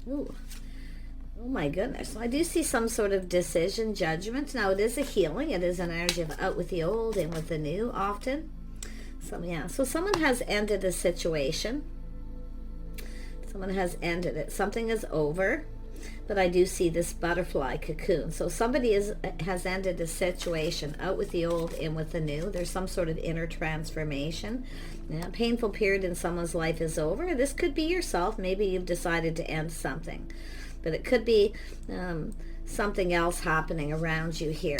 Ooh. Oh my goodness. I do see some sort of decision, judgment. Now it is a healing. It is an energy of out with the old, in with the new often. So someone has ended a situation. Someone has ended it. Something is over. But I do see this butterfly cocoon. So somebody has ended a situation, out with the old, in with the new. There's some sort of inner transformation. A painful period in someone's life is over. This could be yourself. Maybe you've decided to end something. But it could be something else happening around you here.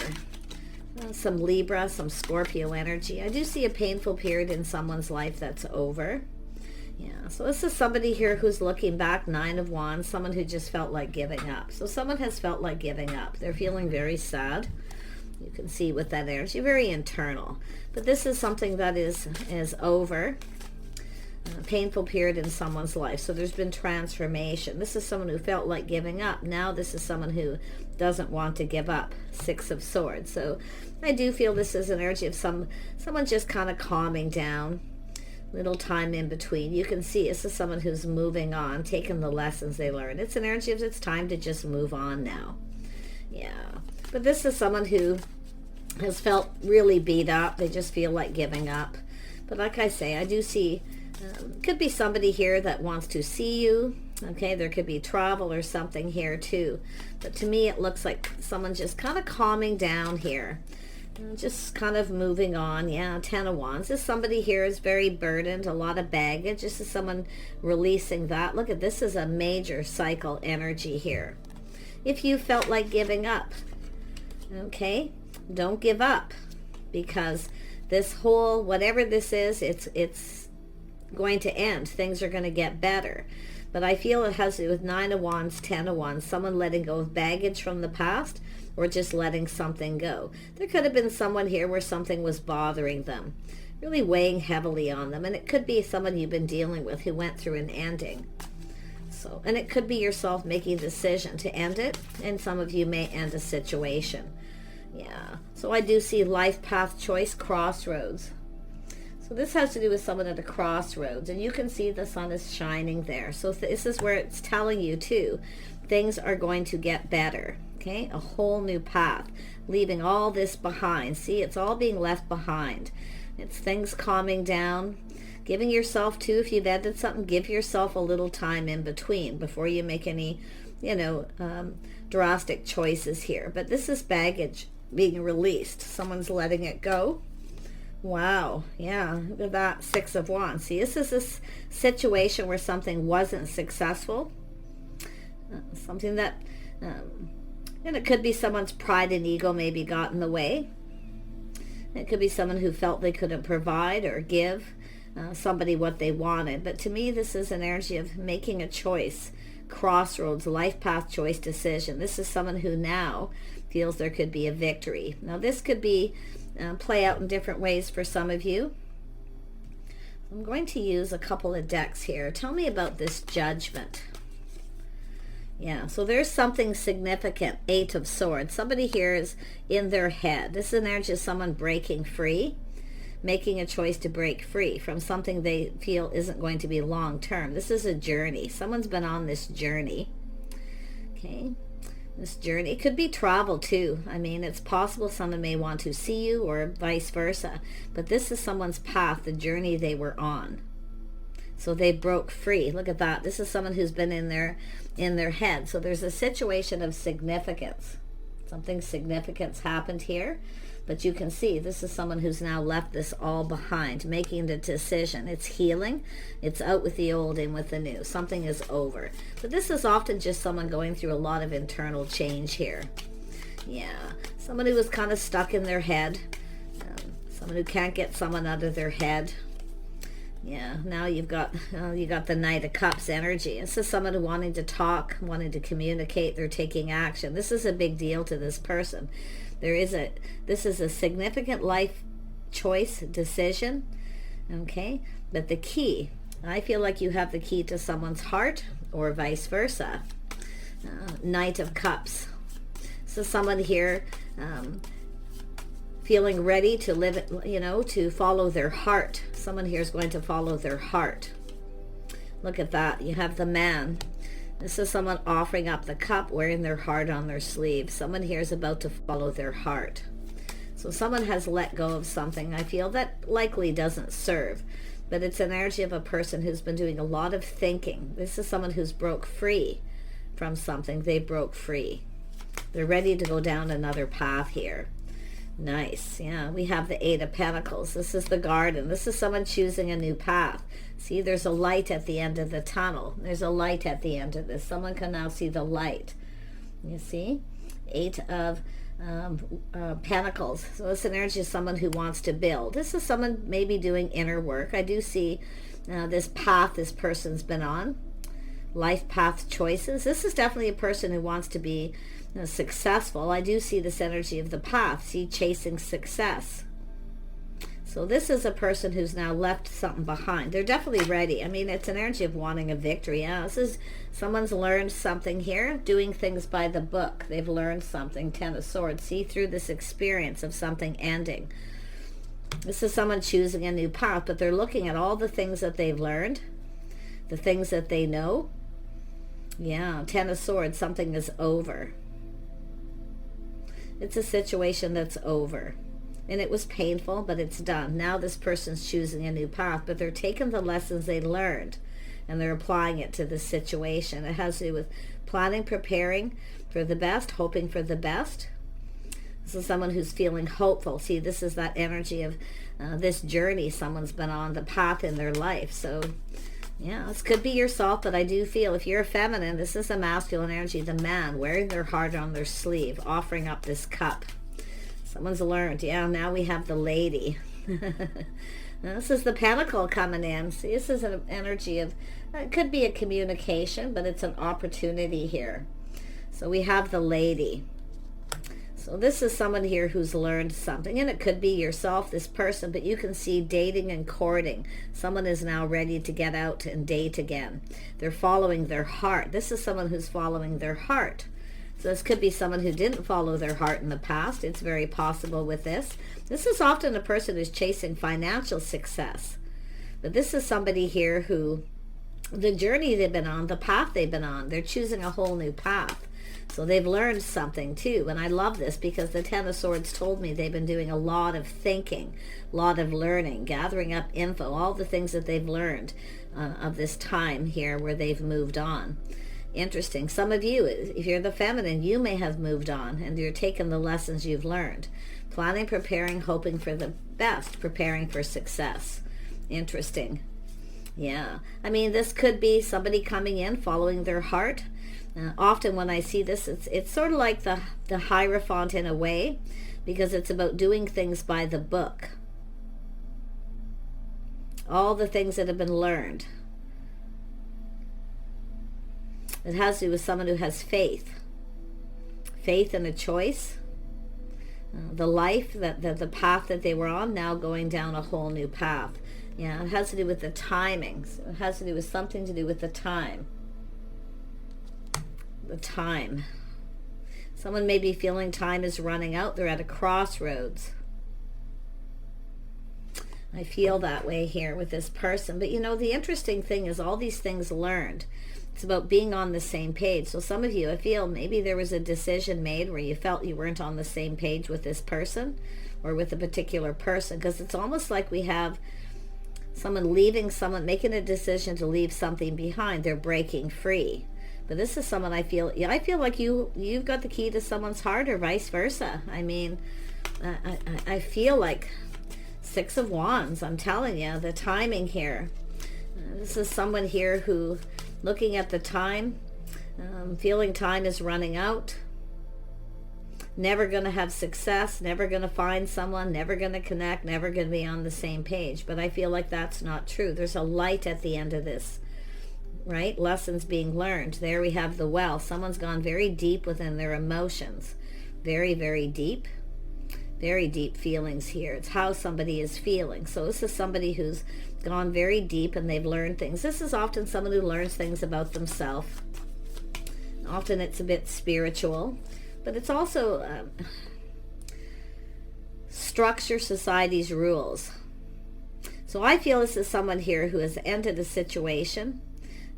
Some Libra, some Scorpio energy. I do see a painful period in someone's life that's over. Yeah, so this is somebody here who's looking back, 9 of Wands, someone who just felt like giving up. So someone has felt like giving up. They're feeling very sad. You can see with that energy, very internal. But this is something that is over. A painful period in someone's life. So there's been transformation. This is someone who felt like giving up. Now this is someone who doesn't want to give up. 6 of Swords. So I do feel this is an energy of someone just kind of calming down. Little time in between. You can see this is someone who's moving on, taking the lessons they learned. It's an energy of it's time to just move on now. Yeah. But this is someone who has felt really beat up. They just feel like giving up. But like I say, I do see could be somebody here that wants to see you. Okay, there could be travel or something here too. But to me, it looks like someone just kind of calming down here. Just kind of moving on. Yeah, 10 of Wands. This somebody here is very burdened, a lot of baggage. This is someone releasing that. Look at this is a major cycle energy here. If you felt like giving up, okay, don't give up, because this whole, whatever this is, it's going to end. Things are going to get better. But I feel it has to do with 9 of Wands, 10 of Wands, someone letting go of baggage from the past, or just letting something go. There could have been someone here where something was bothering them, really weighing heavily on them. And it could be someone you've been dealing with who went through an ending. So, and it could be yourself making a decision to end it. And some of you may end a situation. Yeah. So I do see life path choice, crossroads. So this has to do with someone at a crossroads. And you can see the sun is shining there. So this is where it's telling you too, things are going to get better. Okay, a whole new path, leaving all this behind. See, it's all being left behind. It's things calming down, giving yourself too, if you've ended something, give yourself a little time in between before you make any, drastic choices here. But this is baggage being released. Someone's letting it go. Wow, yeah, look at that, 6 of Wands. See, this is this situation where something wasn't successful. Something that... and it could be someone's pride and ego maybe got in the way. It could be someone who felt they couldn't provide or give somebody what they wanted. But to me, this is an energy of making a choice. Crossroads, life path choice decision. This is someone who now feels there could be a victory. Now this could be play out in different ways for some of you. I'm going to use a couple of decks here. Tell me about this Judgment. Yeah, so there's something significant. 8 of Swords. Somebody here is in their head. This is an energy of someone breaking free, making a choice to break free from something they feel isn't going to be long term. This is a journey. Someone's been on this journey. Okay, this journey. It could be travel too. I mean, it's possible someone may want to see you or vice versa. But this is someone's path, the journey they were on. So they broke free. Look at that. This is someone who's been in their head. So there's a situation of significance. Something significance happened here. But you can see this is someone who's now left this all behind, making the decision. It's healing. It's out with the old, in with the new. Something is over. But this is often just someone going through a lot of internal change here. Yeah. Someone who was kind of stuck in their head. Someone who can't get someone out of their head. Yeah, now you got the Knight of Cups energy. This is someone wanting to talk, wanting to communicate. They're taking action. This is a big deal to this person. This is a significant life choice decision. Okay, but the key, I feel like you have the key to someone's heart, or vice versa. Knight of Cups. So someone here feeling ready to live it, to follow their heart. Someone here is going to follow their heart. Look at that. You have the Man. This is someone offering up the cup, wearing their heart on their sleeve. Someone here is about to follow their heart. So someone has let go of something, I feel, that likely doesn't serve. But it's an energy of a person who's been doing a lot of thinking. This is someone who's broke free from something. They broke free. They're ready to go down another path here. Nice. Yeah, we have the Eight of Pentacles. This is the garden. This is someone choosing a new path. See, there's a light at the end of the tunnel. There's a light at the end of this. Someone can now see the light. You see? Eight of Pentacles. So it's an energy of someone who wants to build. This is someone maybe doing inner work. I do see this path this person's been on. Life path choices. This is definitely a person who wants to be successful. I do see this energy of the path. See, chasing success. So this is a person who's now left something behind. They're definitely ready. I mean, it's an energy of wanting a victory. Yeah, this is someone's learned something here, doing things by the book. They've learned something. Ten of Swords. See through this experience of something ending. This is someone choosing a new path, but they're looking at all the things that they've learned, the things that they know. Yeah, Ten of Swords. Something is over. It's a situation that's over. And it was painful, but it's done. Now this person's choosing a new path, but they're taking the lessons they learned and they're applying it to this situation. It has to do with planning, preparing for the best, hoping for the best. This is someone who's feeling hopeful. See, this is that energy of this journey someone's been on, the path in their life. So, yeah, this could be yourself, but I do feel if you're a feminine, this is a masculine energy, the man wearing their heart on their sleeve, offering up this cup. Someone's learned. Yeah, now we have the lady. This is the pentacle coming in. See, this is an energy of, it could be a communication, but it's an opportunity here. So we have the lady. So this is someone here who's learned something, and it could be yourself, this person, but you can see dating and courting. Someone is now ready to get out and date again. They're following their heart. This is someone who's following their heart. So this could be someone who didn't follow their heart in the past. It's very possible with this. This is often a person who's chasing financial success. But this is somebody here who, the journey they've been on, the path they've been on, they're choosing a whole new path. So they've learned something too. And I love this because the Ten of Swords told me they've been doing a lot of thinking, a lot of learning, gathering up info, all the things that they've learned of this time here where they've moved on. Interesting. Some of you, if you're the feminine, you may have moved on and you're taking the lessons you've learned. Planning, preparing, hoping for the best, preparing for success. Interesting. Yeah. I mean, this could be somebody coming in, following their heart. Often when I see this, it's sort of like the Hierophant in a way, because it's about doing things by the book. All the things that have been learned. It has to do with someone who has faith. Faith in a choice. The life, the path that they were on, now going down a whole new path. Yeah, it has to do with the timings. It has to do with something to do with the time. The time. Someone may be feeling time is running out. They're at a crossroads. I feel that way here with this person. But you know, the interesting thing is all these things learned. It's about being on the same page. So some of you, I feel maybe there was a decision made where you felt you weren't on the same page with this person or with a particular person, because it's almost like we have someone leaving, someone making a decision to leave something behind. They're breaking free. But this is someone I feel like you've got the key to someone's heart, or vice versa. I mean, I feel like Six of Wands. I'm telling you, the timing here. This is someone here who, looking at the time, feeling time is running out. Never going to have success, never going to find someone, never going to connect, never going to be on the same page. But I feel like that's not true. There's a light at the end of this, right? Lessons being learned. There we have the Well. Someone's gone very deep within their emotions. Very, very deep. Very deep feelings here. It's how somebody is feeling. So this is somebody who's gone very deep and they've learned things. This is often someone who learns things about themselves. Often it's a bit spiritual, but it's also structure society's rules. So I feel this is someone here who has ended a situation.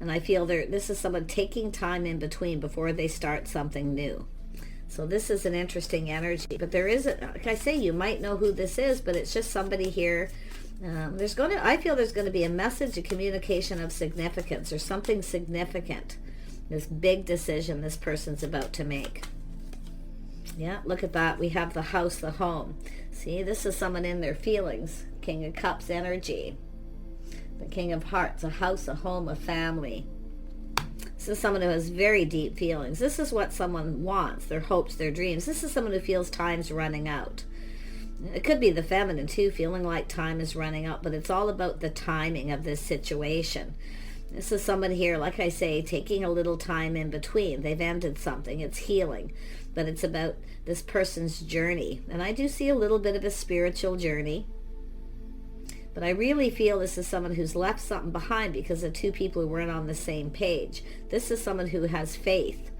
And I feel this is someone taking time in between before they start something new. So this is an interesting energy. But there is, like I say, you might know who this is, but it's just somebody here. I feel there's going to be a message, a communication of significance or something significant. This big decision this person's about to make. Yeah, look at that. We have the house, the home. See, this is someone in their feelings. King of Cups energy. The King of Hearts, a house, a home, a family. This is someone who has very deep feelings. This is what someone wants, their hopes, their dreams. This is someone who feels time's running out. It could be the feminine too, feeling like time is running out, but it's all about the timing of this situation. This is someone here, like I say, taking a little time in between. They've ended something. It's healing, but it's about this person's journey. And I do see a little bit of a spiritual journey. But I really feel this is someone who's left something behind because of two people who weren't on the same page. This is someone who has faith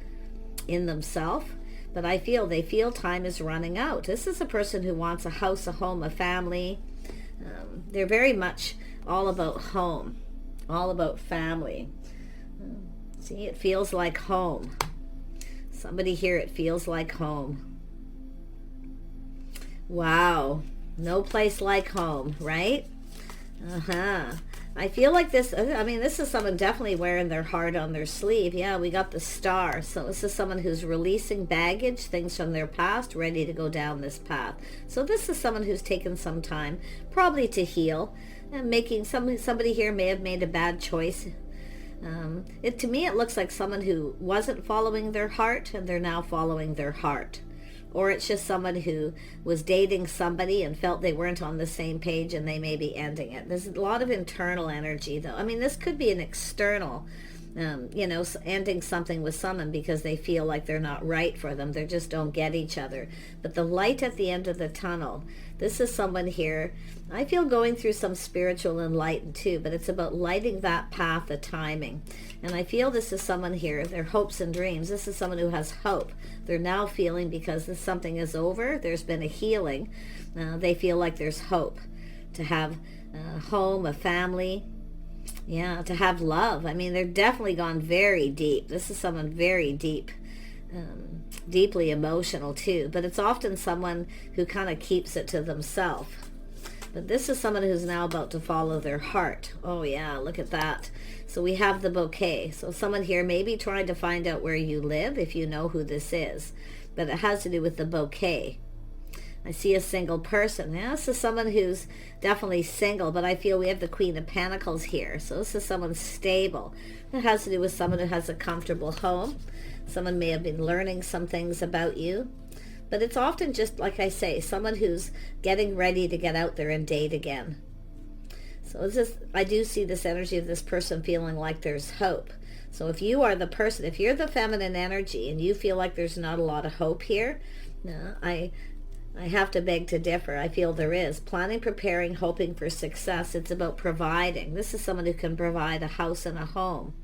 in themselves, but I feel they feel time is running out. This is a person who wants a house, a home, a family. They're very much all about home, all about family. See, it feels like home. Somebody here, it feels like home. Wow. No place like home, right? I feel like this, this is someone definitely wearing their heart on their sleeve. Yeah, we got the Star. So this is someone who's releasing baggage, things from their past, ready to go down this path. So this is someone who's taken some time, probably to heal, and making somebody here may have made a bad choice. To me, it looks like someone who wasn't following their heart, and they're now following their heart. Or it's just someone who was dating somebody and felt they weren't on the same page and they may be ending it. There's a lot of internal energy, though. This could be an external, ending something with someone because they feel like they're not right for them. They just don't get each other. But the light at the end of the tunnel, this is someone here, I feel going through some spiritual enlightenment too, but it's about lighting that path, the timing. And I feel this is someone here, their hopes and dreams. This is someone who has hope. They're now feeling, because this something is over, there's been a healing, they feel like there's hope to have a home, a family, yeah, to have love. They're definitely gone very deep. This is someone very deep, deeply emotional too, but it's often someone who kind of keeps it to themselves. But this is someone who's now about to follow their heart. Oh yeah, look at that. So we have the bouquet. So someone here may be trying to find out where you live, if you know who this is. But it has to do with the bouquet. I see a single person. Yeah, this is someone who's definitely single, but I feel we have the Queen of Pentacles here. So this is someone stable. It has to do with someone who has a comfortable home. Someone may have been learning some things about you. But it's often just, like I say, someone who's getting ready to get out there and date again. So it's just, I do see this energy of this person feeling like there's hope. So if you are the person, if you're the feminine energy and you feel like there's not a lot of hope here, I have to beg to differ. I feel there is. Planning, preparing, hoping for success. It's about providing. This is someone who can provide a house and a home.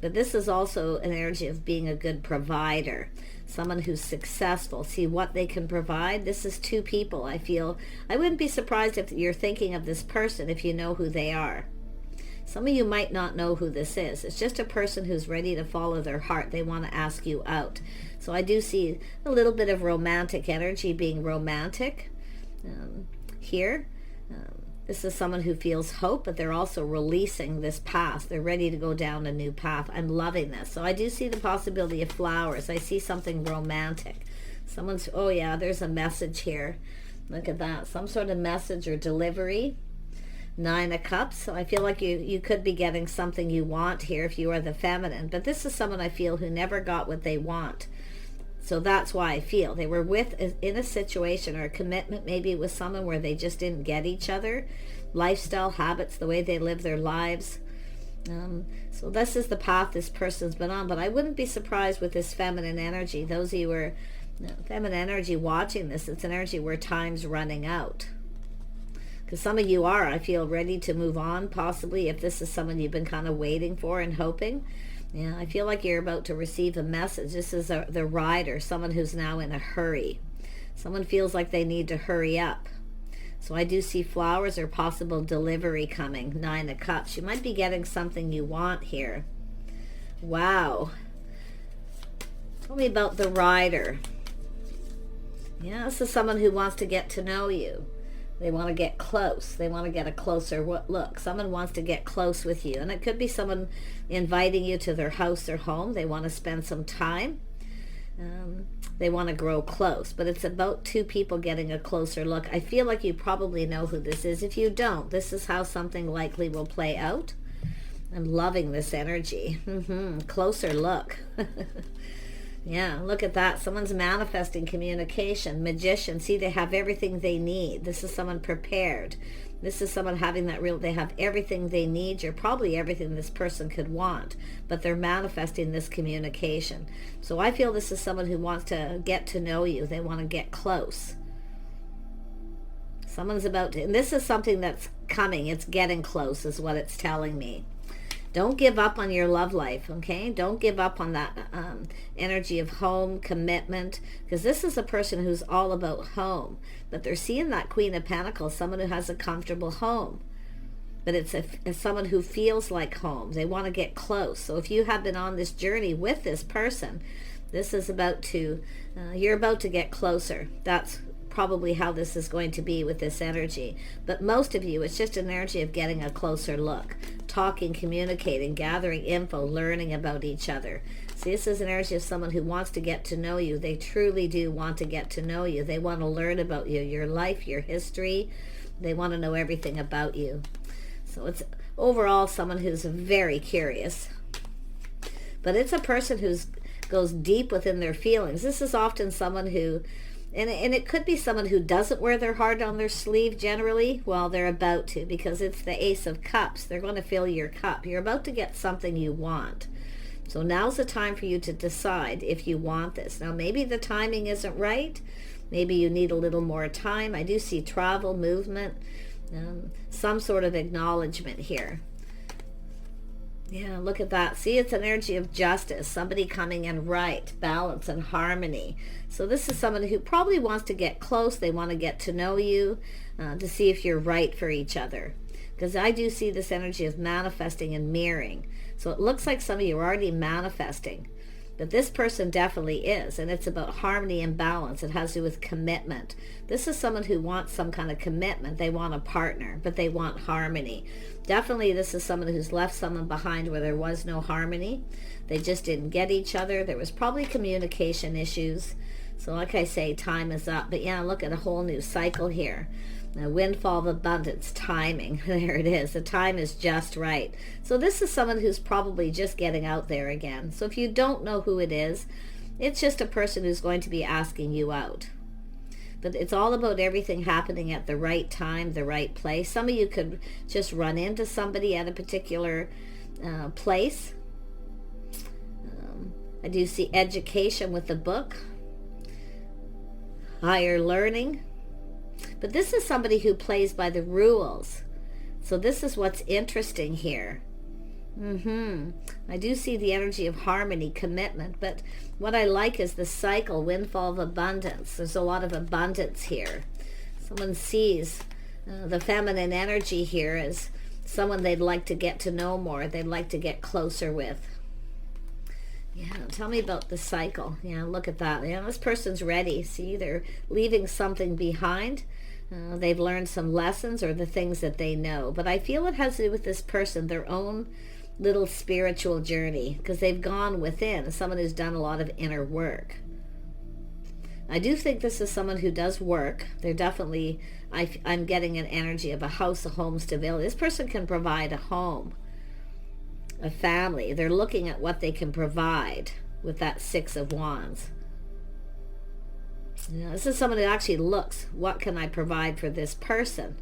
But this is also an energy of being a good provider. Someone who's successful. See what they can provide. This is two people. I feel I wouldn't be surprised if you're thinking of this person if you know who they are. Some of you might not know who this is. It's just a person who's ready to follow their heart. They want to ask you out. So I do see a little bit of romantic energy, being romantic here. This is someone who feels hope, but they're also releasing this path. They're ready to go down a new path. I'm loving this. So I do see the possibility of flowers. I see something romantic. Someone's, oh yeah, there's a message here. Look at that. Some sort of message or delivery. 9 of Cups. So I feel like you could be getting something you want here if you are the feminine. But this is someone I feel who never got what they want. So that's why I feel they were in a situation or a commitment maybe with someone where they just didn't get each other. Lifestyle, habits, the way they live their lives. So this is the path this person's been on. But I wouldn't be surprised with this feminine energy. Those of you who are feminine energy watching this, it's an energy where time's running out. Because some of you are, I feel, ready to move on, possibly, if this is someone you've been kind of waiting for and hoping. Yeah, I feel like you're about to receive a message. This is the rider, someone who's now in a hurry. Someone feels like they need to hurry up. So I do see flowers or possible delivery coming. 9 of Cups. You might be getting something you want here. Wow. Tell me about the rider. Yeah, this is someone who wants to get to know you. They want to get close. They want to get a closer look. Someone wants to get close with you. And it could be someone inviting you to their house or home. They want to spend some time. They want to grow close. But it's about two people getting a closer look. I feel like you probably know who this is. If you don't, this is how something likely will play out. I'm loving this energy. Closer look. Yeah, look at that. Someone's manifesting communication. Magician. See, they have everything they need. This is someone prepared. This is someone having that real, they have everything they need. You're probably everything this person could want, but they're manifesting this communication. So I feel this is someone who wants to get to know you. They want to get close. Someone's about to, and this is something that's coming. It's getting close is what it's telling me. Don't give up on your love life, okay? Don't give up on that energy of home, commitment, because this is a person who's all about home. But they're seeing that Queen of Pentacles, someone who has a comfortable home. But it's someone who feels like home. They want to get close. So if you have been on this journey with this person, this is about to, you're about to get closer. That's probably how this is going to be with this energy. But most of you, it's just an energy of getting a closer look. Talking, communicating, gathering info, learning about each other. See, this is an energy of someone who wants to get to know you. They truly do want to get to know you. They want to learn about you, your life, your history. They want to know everything about you. So it's overall someone who's very curious. But it's a person who goes deep within their feelings. This is often someone who, and it could be someone who doesn't wear their heart on their sleeve generally. Well, they're about to, because it's the Ace of Cups. They're going to fill your cup. You're about to get something you want. So now's the time for you to decide if you want this. Now, maybe the timing isn't right. Maybe you need a little more time. I do see travel, movement, some sort of acknowledgement here. Yeah, look at that. See, it's an energy of justice, somebody coming in right, balance and harmony. So this is someone who probably wants to get close. They want to get to know you, to see if you're right for each other. Because I do see this energy of manifesting and mirroring. So it looks like some of you are already manifesting. But this person definitely is, and it's about harmony and balance. It has to do with commitment. This is someone who wants some kind of commitment. They want a partner, but they want harmony. Definitely this is someone who's left someone behind where there was no harmony. They just didn't get each other. There was probably communication issues. So like I say, time is up. But yeah, look at a whole new cycle here. A windfall of abundance, timing. There it is. The time is just right. So this is someone who's probably just getting out there again. So if you don't know who it is, it's just a person who's going to be asking you out. But it's all about everything happening at the right time, the right place. Some of you could just run into somebody at a particular place. I do see education with the book. Higher learning. But this is somebody who plays by the rules. So this is what's interesting here. I do see the energy of harmony, commitment. But what I like is the cycle, windfall of abundance. There's a lot of abundance here. Someone sees the feminine energy here as someone they'd like to get to know more. They'd like to get closer with. Yeah, tell me about the cycle. Yeah, look at that. Yeah, this person's ready. See, they're leaving something behind. They've learned some lessons or the things that they know. But I feel it has to do with this person, their own little spiritual journey, because they've gone within. Someone who's done a lot of inner work. I do think this is someone who does work. They're definitely, I'm getting an energy of a house, a home, stability. This person can provide a home, a family. They're looking at what they can provide with that Six of Wands. You know, this is someone who actually looks, what can I provide for this person?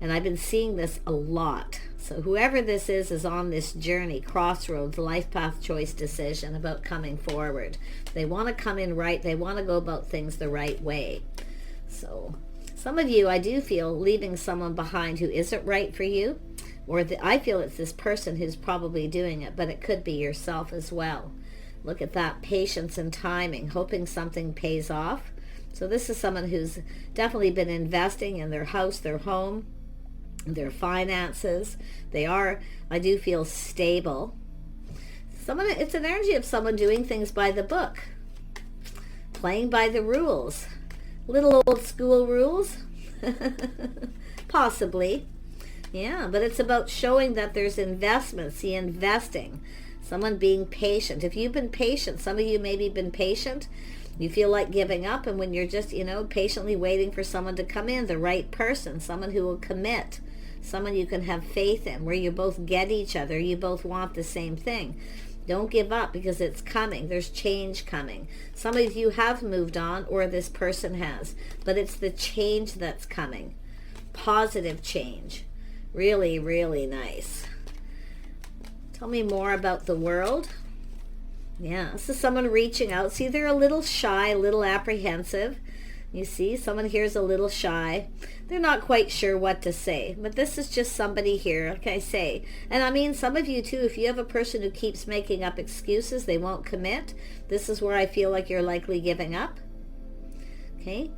And I've been seeing this a lot. So whoever this is on this journey, crossroads, life path, choice, decision about coming forward. They want to come in right. They want to go about things the right way. So some of you, I do feel, leaving someone behind who isn't right for you. Or I feel it's this person who's probably doing it, but it could be yourself as well. Look at that, patience and timing, hoping something pays off. So this is someone who's definitely been investing in their house, their home, their finances. They are, I do feel, stable. It's an energy of someone doing things by the book, playing by the rules, little old school rules, possibly. Yeah, but it's about showing that there's investment, see, investing, someone being patient. If you've been patient, some of you maybe been patient, you feel like giving up, and when you're just, patiently waiting for someone to come in, the right person, someone who will commit, someone you can have faith in, where you both get each other, you both want the same thing. Don't give up, because it's coming. There's change coming. Some of you have moved on, or this person has, but it's the change that's coming. Positive change. Really, really nice. Tell me more about the world. Yeah, this is someone reaching out. See, they're a little shy, a little apprehensive. You see, someone here is a little shy. They're not quite sure what to say, but this is just somebody here, like I say. And I mean, some of you too, if you have a person who keeps making up excuses, they won't commit, this is where I feel like you're likely giving up. Okay?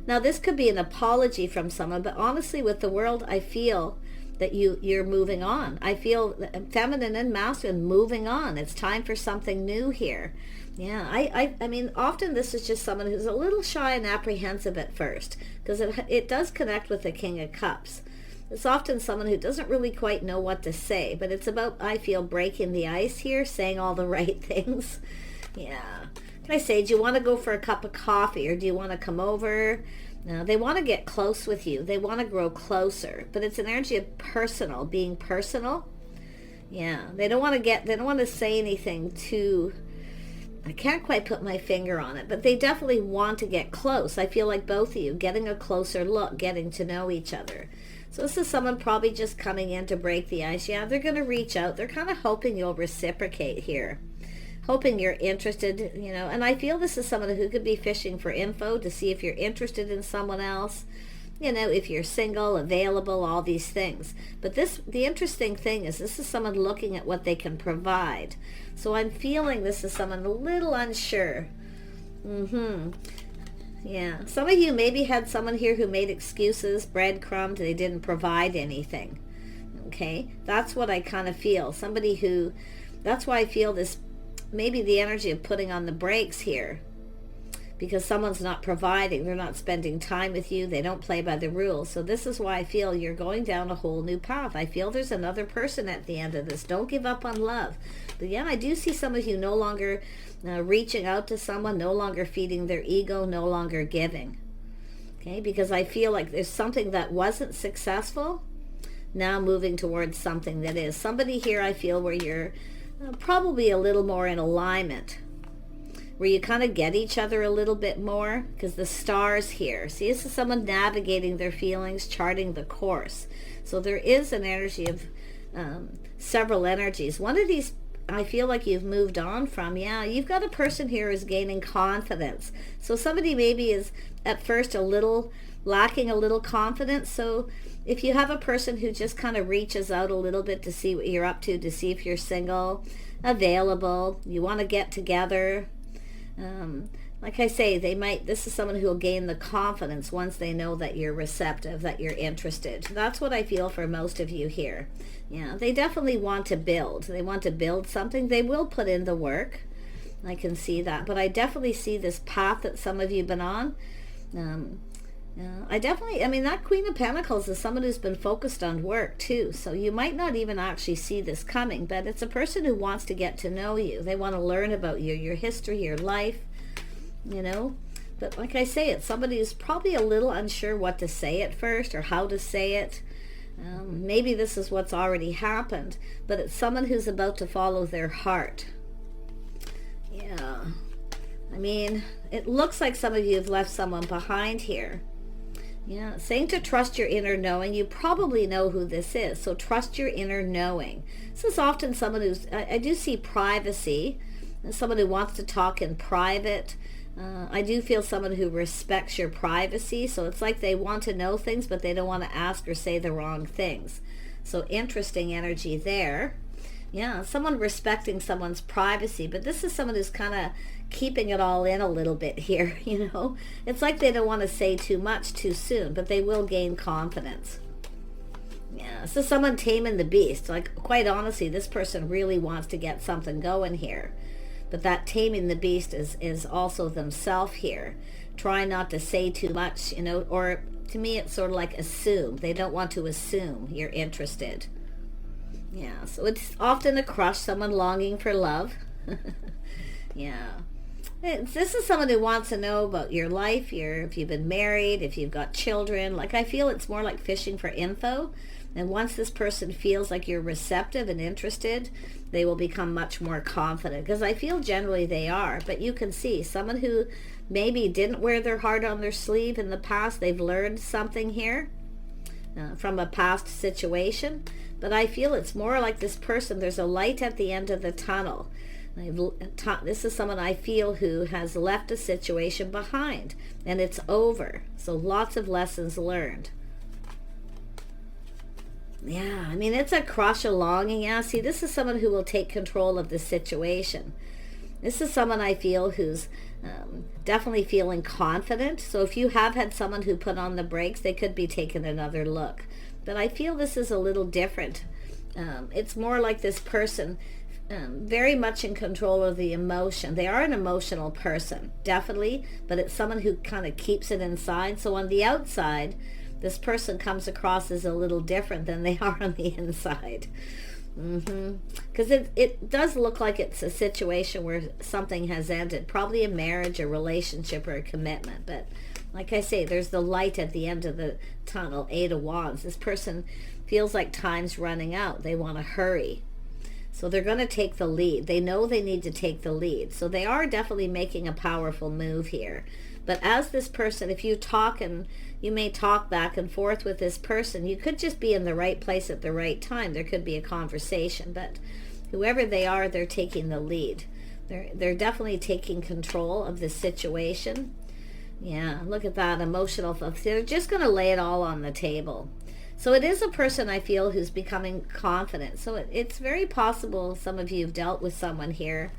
Now, this could be an apology from someone, but honestly, with the world, I feel that you're moving on. I feel feminine and masculine moving on. It's time for something new here. Yeah, I mean, often this is just someone who's a little shy and apprehensive at first, because it does connect with the King of Cups. It's often someone who doesn't really quite know what to say, but it's about, I feel, breaking the ice here, saying all the right things. Yeah. Can I say, do you want to go for a cup of coffee, or do you want to come over? No, they want to get close with you. They want to grow closer, but it's an energy of personal, being personal. Yeah, they don't want to say anything too, I can't quite put my finger on it, but they definitely want to get close. I feel like both of you getting a closer look, getting to know each other. So this is someone probably just coming in to break the ice. Yeah, they're going to reach out. They're kind of hoping you'll reciprocate here, hoping you're interested, and I feel this is someone who could be fishing for info to see if you're interested in someone else, if you're single, available, all these things. But the interesting thing is, this is someone looking at what they can provide. So I'm feeling this is someone a little unsure. Yeah, some of you maybe had someone here who made excuses, breadcrumbed, they didn't provide anything. Okay, that's what I kind of feel. That's why I feel this, maybe the energy of putting on the brakes here, because someone's not providing, they're not spending time with you, they don't play by the rules. So this is why I feel you're going down a whole new path. I feel there's another person at the end of this. Don't give up on love. But yeah, I do see some of you no longer reaching out to someone, no longer feeding their ego, no longer giving. Okay, because I feel like there's something that wasn't successful, now moving towards something that is. Somebody here, I feel, where you're probably a little more in alignment, where you kind of get each other a little bit more, because the stars here. See, this is someone navigating their feelings, charting the course. So there is an energy of several energies. One of these, I feel like you've moved on from. Yeah, you've got a person here who's gaining confidence. So somebody maybe is at first lacking a little confidence. So if you have a person who just kind of reaches out a little bit to see what you're up to see if you're single, available, you want to get together, like I say, this is someone who will gain the confidence once they know that you're receptive, that you're interested. That's what I feel for most of you here. Yeah, they definitely want to build. They want to build something. They will put in the work. I can see that. But I definitely see this path that some of you have been on. That Queen of Pentacles is someone who's been focused on work too. So you might not even actually see this coming, but it's a person who wants to get to know you. They want to learn about you, your history, your life, But like I say, it's somebody who's probably a little unsure what to say at first or how to say it. Maybe this is what's already happened, but it's someone who's about to follow their heart. Yeah. I mean, it looks like some of you have left someone behind here. Yeah, saying to trust your inner knowing. You probably know who this is, so trust your inner knowing. This is often someone who's, I do see privacy, someone who wants to talk in private. I do feel someone who respects your privacy, so it's like they want to know things, but they don't want to ask or say the wrong things. So interesting energy there. Yeah, someone respecting someone's privacy, but this is someone who's kind of keeping it all in a little bit here, It's like they don't want to say too much too soon, but they will gain confidence. Yeah, so someone taming the beast. Like, quite honestly, this person really wants to get something going here. But that taming the beast is also themselves here. Try not to say too much, you know, or to me it's sort of like assume. They don't want to assume you're interested. Yeah, so it's often a crush, someone longing for love. Yeah. This is someone who wants to know about your life, if you've been married, if you've got children. Like, I feel it's more like fishing for info. And once this person feels like you're receptive and interested, they will become much more confident. Because I feel generally they are. But you can see someone who maybe didn't wear their heart on their sleeve in the past. They've learned something here from a past situation. But I feel it's more like this person, there's a light at the end of the tunnel. This is someone I feel who has left a situation behind. And it's over. So lots of lessons learned. Yeah, I mean, it's a crush, a longing. Yeah, see, this is someone who will take control of the situation. This is someone I feel who's definitely feeling confident. So if you have had someone who put on the brakes, they could be taking another look. But I feel this is a little different. It's more like this person very much in control of the emotion. They are an emotional person, definitely, but it's someone who kind of keeps it inside. So on the outside, this person comes across as a little different than they are on the inside. Because it does look like it's a situation where something has ended. Probably a marriage, a relationship, or a commitment. But like I say, there's the light at the end of the tunnel, 8 of Wands. This person feels like time's running out. They want to hurry. So they're going to take the lead. They know they need to take the lead. So they are definitely making a powerful move here. But as this person, if you talk and you may talk back and forth with this person, you could just be in the right place at the right time. There could be a conversation, but whoever they are, they're taking the lead. They're definitely taking control of the situation. Yeah, look at that, emotional. They're just going to lay it all on the table. So it is a person I feel who's becoming confident. So it's very possible some of you have dealt with someone here.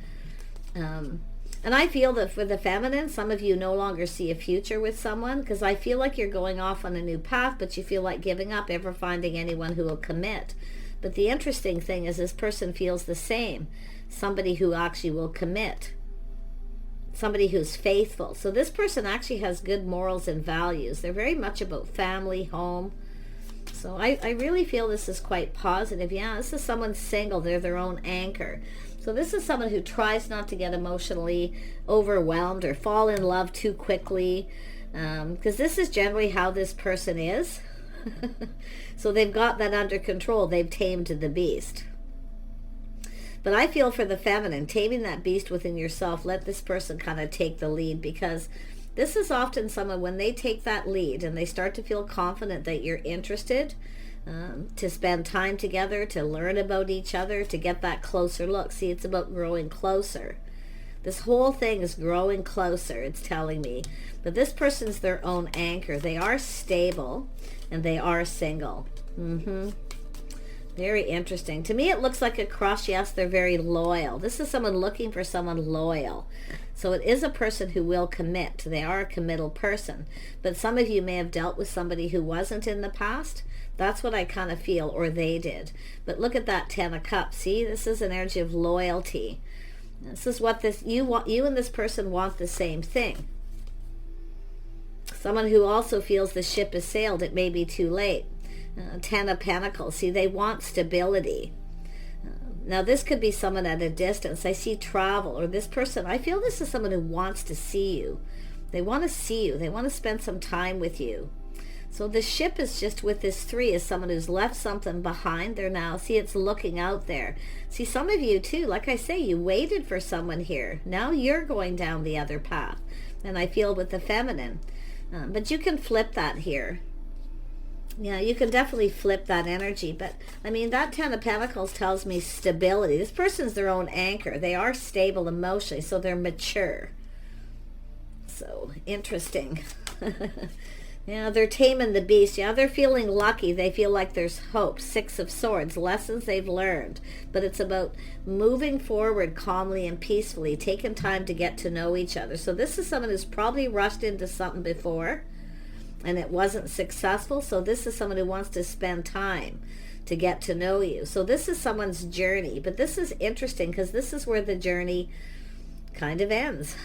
And I feel that for the feminine, some of you no longer see a future with someone, because I feel like you're going off on a new path, but you feel like giving up ever finding anyone who will commit. But the interesting thing is this person feels the same. Somebody who actually will commit. Somebody who's faithful. So this person actually has good morals and values. They're very much about family, home. So I really feel this is quite positive. Yeah, this is someone single. They're their own anchor. So this is someone who tries not to get emotionally overwhelmed or fall in love too quickly, because this is generally how this person is. So they've got that under control. They've tamed the beast. But I feel for the feminine, taming that beast within yourself, let this person kind of take the lead, because this is often someone, when they take that lead and they start to feel confident that you're interested, to spend time together, to learn about each other, to get that closer look. See, it's about growing closer. This whole thing is growing closer, it's telling me. But this person's their own anchor. They are stable and they are single. Very interesting. To me, it looks like a crush. Yes, they're very loyal. This is someone looking for someone loyal. So it is a person who will commit. They are a committal person. But some of you may have dealt with somebody who wasn't in the past. That's what I kind of feel, or they did. But look at that 10 of Cups. See, this is an energy of loyalty. This is what you and this person want the same thing. Someone who also feels the ship has sailed. It may be too late. 10 of Pentacles. See, they want stability. Now, this could be someone at a distance. I see travel, or this person. I feel this is someone who wants to see you. They want to see you. They want to spend some time with you. So the ship is just with this 3 is someone who's left something behind there now. See, it's looking out there. See, some of you too, like I say, you waited for someone here. Now you're going down the other path. And I feel with the feminine. But you can flip that here. Yeah, you can definitely flip that energy. But, I mean, that 10 of Pentacles tells me stability. This person's their own anchor. They are stable emotionally, so they're mature. So, interesting. Yeah, they're taming the beast. Yeah, they're feeling lucky. They feel like there's hope. 6 of Swords, lessons they've learned. But it's about moving forward calmly and peacefully, taking time to get to know each other. So this is someone who's probably rushed into something before. and it wasn't successful. So this is someone who wants to spend time to get to know you. So this is someone's journey, but this is interesting because this is where the journey kind of ends.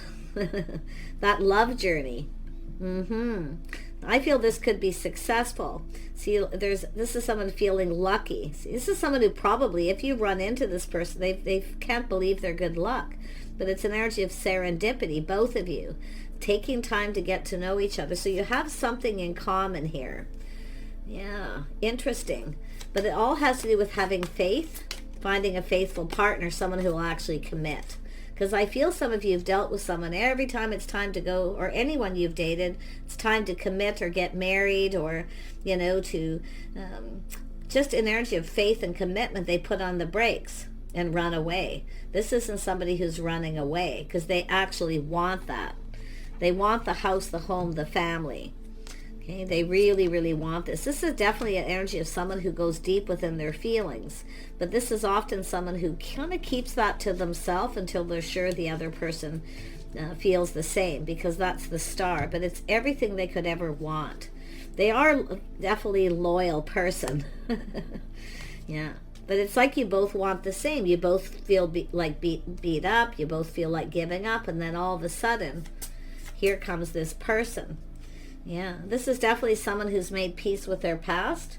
That love journey. I feel this could be successful. See, this is someone feeling lucky. See, this is someone who probably, if you run into this person, they can't believe their good luck. But it's an energy of serendipity, both of you, taking time to get to know each other. So you have something in common here. Yeah, interesting. But it all has to do with having faith, finding a faithful partner, someone who will actually commit. Because I feel some of you have dealt with someone, every time it's time to go, or anyone you've dated, it's time to commit or get married, or, you know, to just an energy of faith and commitment, they put on the brakes and run away. This isn't somebody who's running away, because they actually want that. They want the house, the home, the family. Okay, they really, really want this. This is definitely an energy of someone who goes deep within their feelings. But this is often someone who kind of keeps that to themselves until they're sure the other person feels the same, because that's the star. But it's everything they could ever want. They are definitely a loyal person. Yeah. But it's like you both want the same. You both feel beat up. You both feel like giving up. And then all of a sudden, here comes this person. Yeah, this is definitely someone who's made peace with their past.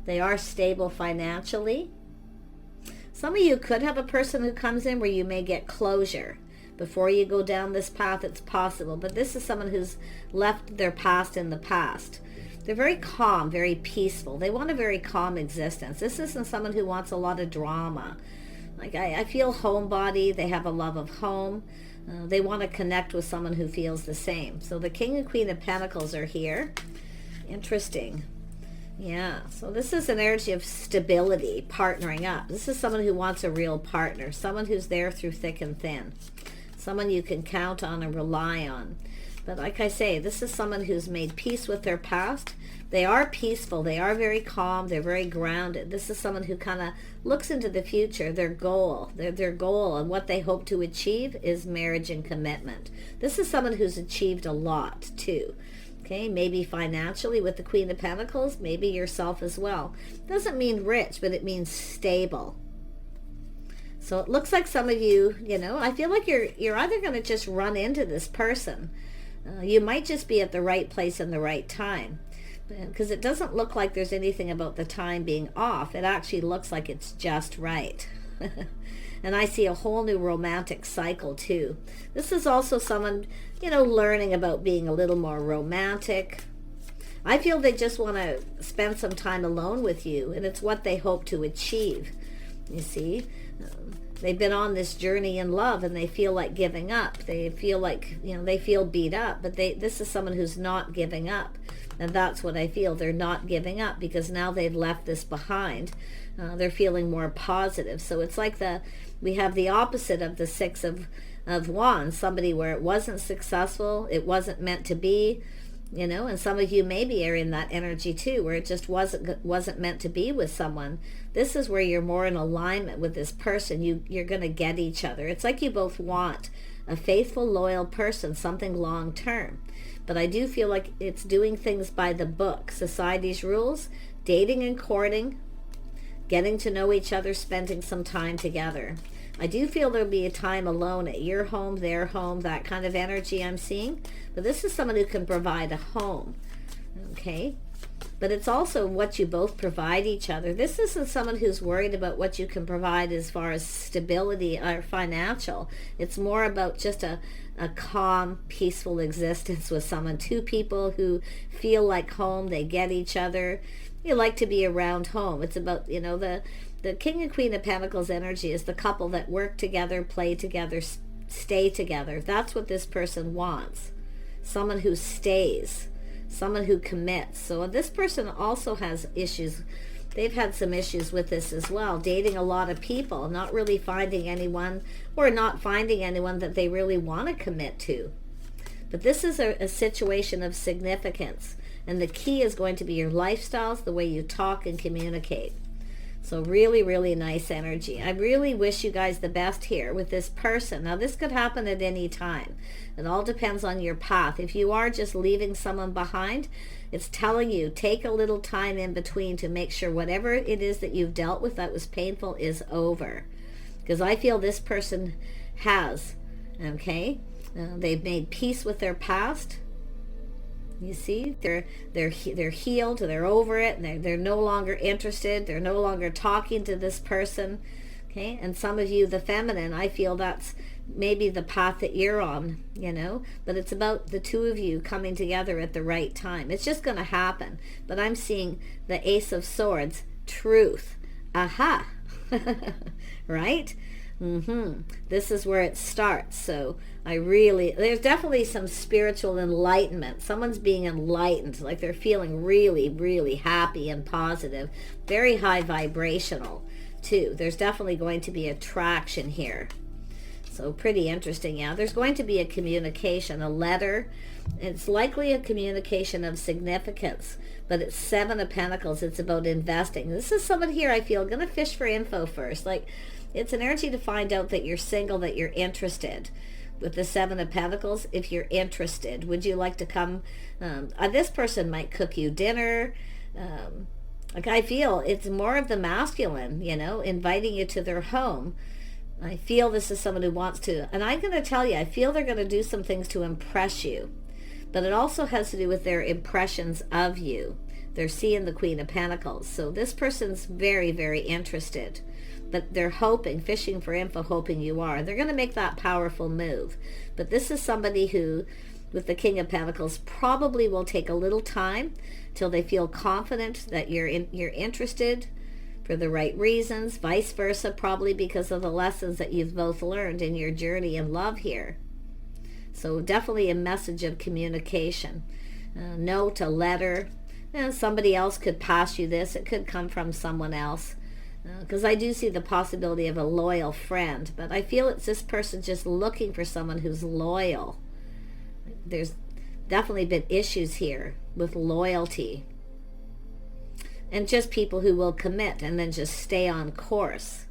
They are stable financially. Some of you could have a person who comes in where you may get closure. Before you go down this path, it's possible. But this is someone who's left their past in the past. They're very calm, very peaceful. They want a very calm existence. This isn't someone who wants a lot of drama. Like I feel homebody. They have a love of home. They want to connect with someone who feels the same. So the King and Queen of Pentacles are here. Interesting. Yeah, so this is an energy of stability, partnering up. This is someone who wants a real partner, someone who's there through thick and thin, someone you can count on and rely on. But like I say, this is someone who's made peace with their past. They are peaceful. They are very calm. They're very grounded. This is someone who kind of looks into the future, their goal. Their goal and what they hope to achieve is marriage and commitment. This is someone who's achieved a lot too. Okay, maybe financially with the Queen of Pentacles, maybe yourself as well. Doesn't mean rich, but it means stable. So it looks like some of you, you know, I feel like you're either going to just run into this person. You might just be at the right place in the right time, because it doesn't look like there's anything about the time being off. It actually looks like it's just right. And I see a whole new romantic cycle too. This is also someone, you know, learning about being a little more romantic. I feel they just want to spend some time alone with you, and it's what they hope to achieve. You see, they've been on this journey in love, and they feel like giving up. They feel like, you know, they feel beat up, but this is someone who's not giving up. And that's what I feel. They're not giving up because now they've left this behind. They're feeling more positive. So it's like we have the opposite of the Six of Wands. Somebody where it wasn't successful, it wasn't meant to be, you know. And some of you maybe are in that energy too, where it just wasn't meant to be with someone. This is where you're more in alignment with this person. You're going to get each other. It's like you both want a faithful, loyal person, something long term. But I do feel like it's doing things by the book, society's rules, dating and courting, getting to know each other, spending some time together. I do feel there'll be a time alone at your home, their home, that kind of energy I'm seeing. But this is someone who can provide a home, okay? But it's also what you both provide each other. This isn't someone who's worried about what you can provide as far as stability or financial. It's more about just a calm, peaceful existence with someone. Two people who feel like home, they get each other. You like to be around home. It's about, you know, the King and Queen of Pentacles energy is the couple that work together, play together, stay together. That's what this person wants. Someone who stays, someone who commits. So this person also has issues. They've had some issues with this as well, dating a lot of people, not really finding anyone, or not finding anyone that they really want to commit to. But this is a situation of significance, and the key is going to be your lifestyles, the way you talk and communicate. So really, really nice energy. I really wish you guys the best here with this person. Now, this could happen at any time. It all depends on your path. If you are just leaving someone behind, it's telling you, take a little time in between to make sure whatever it is that you've dealt with that was painful is over. Because I feel this person has, okay? They've made peace with their past. You see, they're healed, they're over it, and they're no longer interested, they're no longer talking to this person, okay? And some of you, the feminine, I feel that's maybe the path that you're on, you know, but it's about the two of you coming together at the right time. It's just going to happen. But I'm seeing the Ace of Swords, truth. Aha. Right? This is where it starts. So there's definitely some spiritual enlightenment. Someone's being enlightened, like they're feeling really, really happy and positive. Very high vibrational too. There's definitely going to be attraction here. So pretty interesting. Yeah, there's going to be a communication, a letter. It's likely a communication of significance, but it's Seven of Pentacles. It's about investing. This is someone here, I feel, going to fish for info first. Like, it's an energy to find out that you're single, that you're interested. With the Seven of Pentacles, if you're interested, would you like to come? This person might cook you dinner. Like, I feel it's more of the masculine, you know, inviting you to their home. I feel this is someone who wants to, and I'm going to tell you, I feel they're going to do some things to impress you. But it also has to do with their impressions of you. They're seeing the Queen of Pentacles. So this person's very, very interested. But they're hoping, fishing for info, hoping you are. They're going to make that powerful move. But this is somebody who, with the King of Pentacles, probably will take a little time till they feel confident that you're interested for the right reasons. Vice versa, probably because of the lessons that you've both learned in your journey in love here. So definitely a message of communication. Note, a letter. Somebody else could pass you this. It could come from someone else. Because I do see the possibility of a loyal friend. But I feel it's this person just looking for someone who's loyal. There's definitely been issues here with loyalty. And just people who will commit and then just stay on course.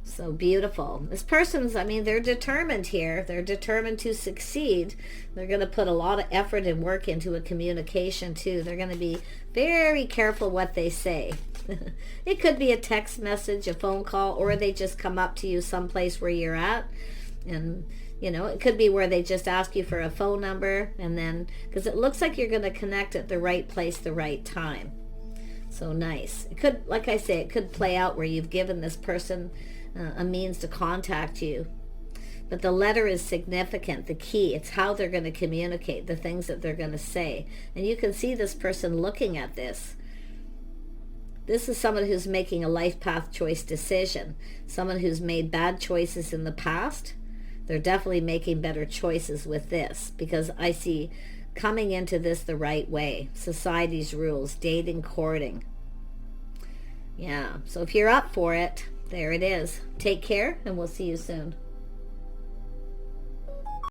So beautiful. This person's, I mean, they're determined here. They're determined to succeed. They're going to put a lot of effort and work into a communication too. They're going to be very careful what they say. It could be a text message, a phone call, or they just come up to you someplace where you're at. And, you know, it could be where they just ask you for a phone number. And then, because it looks like you're going to connect at the right place, the right time. So nice. It could, like I say, it could play out where you've given this person a means to contact you. But the letter is significant, the key. It's how they're going to communicate, the things that they're going to say. And you can see this person looking at this. This is someone who's making a life path choice decision. Someone who's made bad choices in the past. They're definitely making better choices with this, because I see coming into this the right way. Society's rules, dating, courting. Yeah, so if you're up for it, there it is. Take care, and we'll see you soon.